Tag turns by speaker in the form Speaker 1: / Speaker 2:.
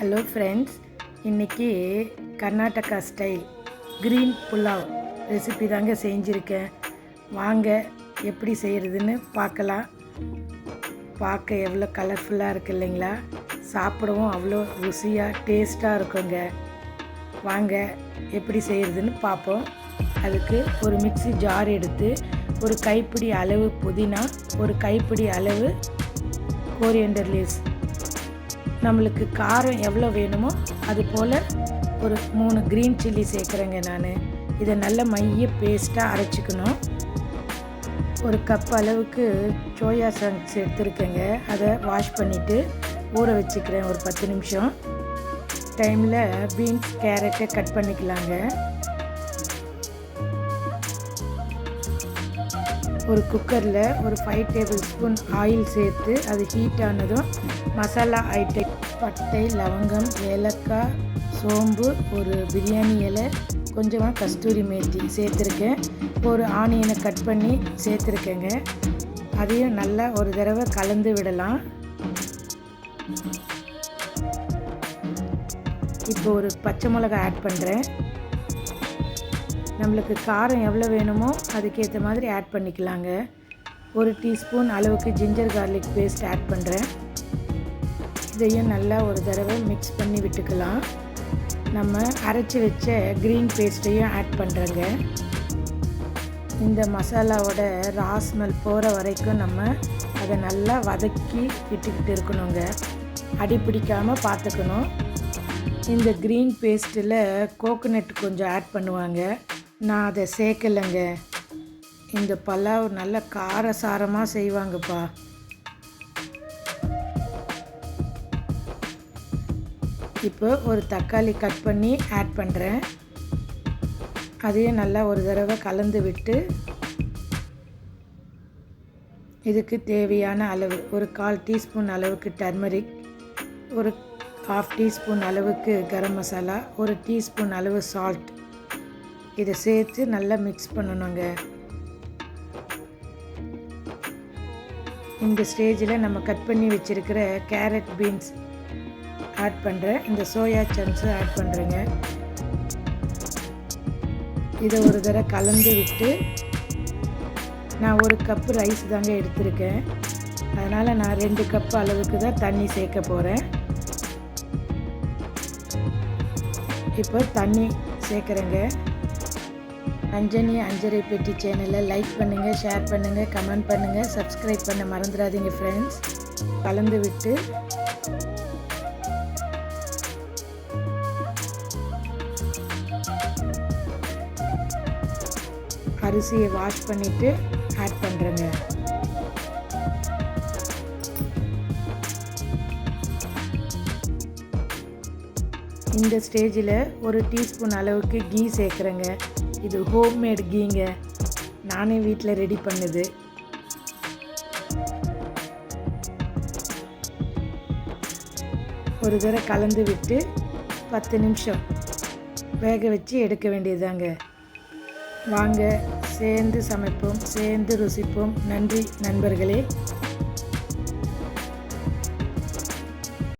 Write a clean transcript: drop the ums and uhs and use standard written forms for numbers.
Speaker 1: Hello friends, இன்றைக்கி Karnataka style green pulao recipe தாங்க செஞ்சுருக்கேன். வாங்க எப்படி செய்கிறதுன்னு பார்க்கலாம். பார்க்க எவ்வளோ கலர்ஃபுல்லாக இருக்குது இல்லைங்களா? சாப்பிடவும் அவ்வளோ ருசியாக டேஸ்ட்டாக இருக்குங்க. வாங்க எப்படி செய்கிறதுன்னு பார்ப்போம். அதுக்கு ஒரு மிக்ஸி ஜார் எடுத்து ஒரு கைப்பிடி அளவு புதினா, ஒரு கைப்பிடி அளவு கோரியண்டர் லீவ்ஸ், நம்மளுக்கு காரம் எவ்வளோ வேணுமோ அது போல் ஒரு 3 க்ரீன் சில்லி சேர்க்குறேங்க. நான் இதை நல்ல மைய பேஸ்ட்டாக அரைச்சிக்கணும். ஒரு கப் அளவுக்கு சோயா சங்க்ஸ் எடுத்துருக்கேங்க. அதை வாஷ் பண்ணிவிட்டு ஊற வச்சுக்கிறேன் ஒரு 10 நிமிஷம். டைமில் பீன்ஸ் கேரட்டை கட் பண்ணிக்கலாங்க. ஒரு குக்கரில் ஒரு 5 டேபிள் ஸ்பூன் ஆயில் சேர்த்து அது ஹீட் ஆனதும் மசாலா ஐட்டம் பட்டை, லவங்கம், ஏலக்காய், சோம்பு, ஒரு பிரியாணி இலை, கொஞ்சமாக கஸ்தூரி மேத்தி சேர்த்துருக்கேன். ஒரு ஆனியனை கட் பண்ணி சேர்த்துருக்கேங்க. அதையும் நல்லா ஒரு தடவை கலந்து விடலாம். இப்போ ஒரு பச்சை மிளகாய் ஆட் பண்ணுறேன். நம்மளுக்கு காரம் எவ்வளோ வேணுமோ அதுக்கேற்ற மாதிரி ஆட் பண்ணிக்கலாங்க. ஒரு டீஸ்பூன் அளவுக்கு ஜிஞ்சர் கார்லிக் பேஸ்ட் ஆட் பண்ணுறேன். இதையும் நல்லா ஒரு தடவை மிக்ஸ் பண்ணி விட்டுக்கலாம். நம்ம அரைச்சி வச்ச க்ரீன் பேஸ்ட்டையும் ஆட் பண்ணுறேங்க. இந்த மசாலாவோட ரா ஸ்மெல் போகிற வரைக்கும் நம்ம அதை நல்லா வதக்கி விட்டுக்கிட்டு இருக்கணுங்க. அடி பிடிக்காமல் பார்த்துக்கணும். இந்த க்ரீன் பேஸ்ட்டில் கோகோனட் கொஞ்சம் ஆட் பண்ணுவாங்க. நான் அதை சேர்க்கலைங்க. இந்த பலாவ் நல்லா காரசாரமாக செய்வாங்கப்பா. இப்போ ஒரு தக்காளி கட் பண்ணி ஆட் பண்ணுறேன். அதையும் நல்லா ஒரு தடவை கலந்து விட்டு இதுக்கு தேவையான அளவு ஒரு 1/4 டீஸ்பூன் அளவுக்கு டர்மரிக், ஒரு 1/2 டீஸ்பூன் அளவுக்கு கரம் மசாலா, ஒரு டீஸ்பூன் அளவு சால்ட், இதை சேர்த்து நல்லா மிக்ஸ் பண்ணணுங்க. இந்த ஸ்டேஜில் நம்ம கட் பண்ணி வச்சுருக்கிற கேரட், பீன்ஸ் ஆட் பண்ணுறேன். இந்த சோயா சங்க்ஸும் ஆட் பண்ணுறேங்க. இதை ஒரு தடவை கலந்து விட்டு, நான் ஒரு கப்பு ரைஸ் தாங்க எடுத்திருக்கேன். அதனால் நான் 2 கப்பு அளவுக்கு தான் தண்ணி சேர்க்க போகிறேன். இப்போ தண்ணி சேர்க்குறேங்க. அஞ்சனி அஞ்சரை பெட்டி சேனலை லைக் பண்ணுங்கள், ஷேர் பண்ணுங்கள், கமெண்ட் பண்ணுங்கள், சப்ஸ்கிரைப் பண்ண மறந்துடாதீங்க ஃப்ரெண்ட்ஸ். கலந்து விட்டு அரிசியை வாஷ் பண்ணிவிட்டு ஆட் பண்ணுறேங்க. இந்த ஸ்டேஜில் ஒரு டீஸ்பூன் அளவுக்கு கீ சேர்க்குறேங்க. இது ஹோம்மேட் கீங்க, நானே வீட்டில் ரெடி பண்ணுது. ஒரு தடவை கலந்து விட்டு 10 நிமிஷம் வேக வச்சு எடுக்க வேண்டியதுதாங்க. வாங்க சேர்ந்து சமைப்போம், சேர்ந்து ருசிப்போம். நன்றி நண்பர்களே.